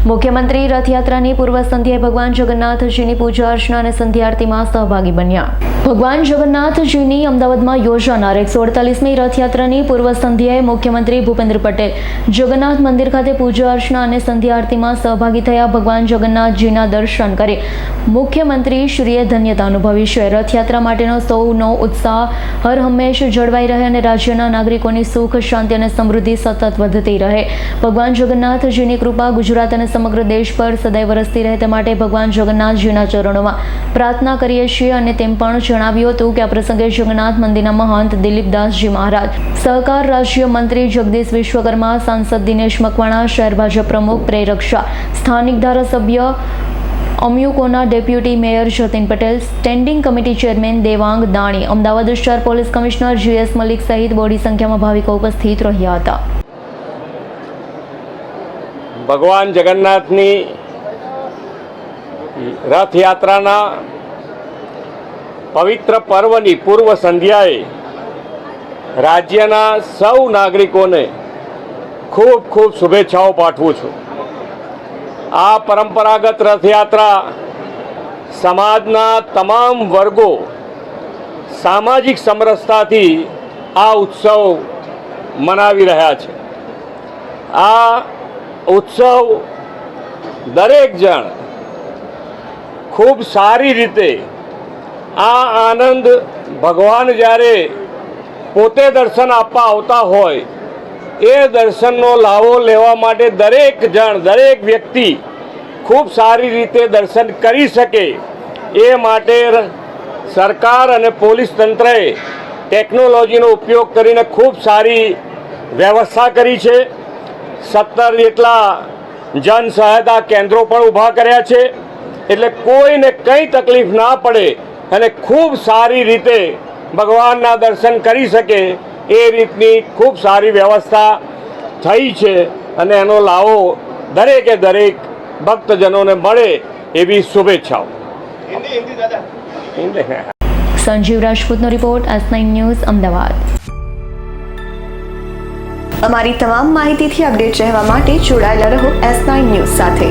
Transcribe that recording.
મુખ્યમંત્રી રથયાત્રાની પૂર્વ સંધ્યાએ ભગવાન જગન્નાથજીની પૂજા અર્ચના અને સંધ્યા આરતીમાં સહભાગી બન્યા. ભગવાન જગન્નાથજીની અમદાવાદમાં યોજાનાર 148મી રથયાત્રાની પૂર્વ સંધ્યાએ મુખ્યમંત્રી ભૂપેન્દ્ર પટેલ જગન્નાથ મંદિર ખાતે પૂજા અર્ચના અને સંધ્યા આરતીમાં સહભાગી થયા. ભગવાન જગન્નાથજીના દર્શન કરી મુખ્યમંત્રી શ્રીએ ધન્યતા અનુભવી છે. રથયાત્રા માટેનો સૌનો ઉત્સાહ હર હંમેશ જળવાઈ રહે અને રાજ્યના નાગરિકોની સુખ, શાંતિ અને સમૃદ્ધિ સતત વધતી રહે. ભગવાન જગન્નાથજીની કૃપા ગુજરાત અને સમગ્ર દેશ પર સદૈવ વરસતી રહે તે માટે ભગવાન જગન્નાથજીના ચરણોમાં પ્રાર્થના કરીએ છીએ. અને તેમ પણ જણાવ્યું હતું કે આ પ્રસંગે જગન્નાથ મંદિરના મહંત દિલીપદાસજી મહારાજ, સહકાર રાજ્ય મંત્રી જગદીશ વિશ્વકર્મા, સાંસદ દિનેશ મકવાણા, શહેર ભાજપ પ્રમુખ પ્રેરક શાહ, સ્થાનિક ધારાસભ્ય અમ્યુકોના deputy mayor Jatin Patel, standing committee chairman Devang Dani, Ahmedabad શહેર પોલીસ કમિશનર GS મલિક સહિત મોટી સંખ્યામાં ભાવિકો ઉપસ્થિત રહ્યા હતા. ભગવાન જગન્નાથની રથયાત્રાના પવિત્ર પર્વની પૂર્વ સંધ્યાએ રાજ્યના સૌ નાગરિકોને ખૂબ ખૂબ શુભેચ્છાઓ પાઠવું છું. આ પરંપરાગત રથયાત્રા સમાજના તમામ વર્ગો સામાજિક સમરસતાથી આ ઉત્સવ મનાવી રહ્યા છે. આ ઉત્સવ દરેક જણ ખૂબ સારી રીતે આ આનંદ ભગવાન જ્યારે પોતે દર્શન આપવા આવતા હોય એ દર્શનનો લાવો લેવા માટે દરેક જણ, દરેક વ્યક્તિ ખૂબ સારી રીતે દર્શન કરી શકે એ માટે સરકાર અને પોલીસ તંત્રએ ટેકનોલોજીનો ઉપયોગ કરીને ખૂબ સારી વ્યવસ્થા કરી છે. 17 જેટલા જન સહાયતા કેન્દ્રો પણ ઊભા કર્યા છે, એટલે કોઈને કંઈ તકલીફ ના પડે અને ખૂબ સારી રીતે ભગવાનના દર્શન કરી શકે એ રીતની ખૂબ સારી વ્યવસ્થા થઈ છે. અને એનો લાવો દરેકે દરેક ભક્તજનોને મળે એવી શુભેચ્છાઓ. સંજીવ રાજપૂતનો રિપોર્ટ, S9 ન્યૂઝ, અમદાવાદ. અમારી તમામ માહિતીથી અપડેટ રહેવા માટે જોડાયેલા રહો S9 ન્યૂઝ સાથે.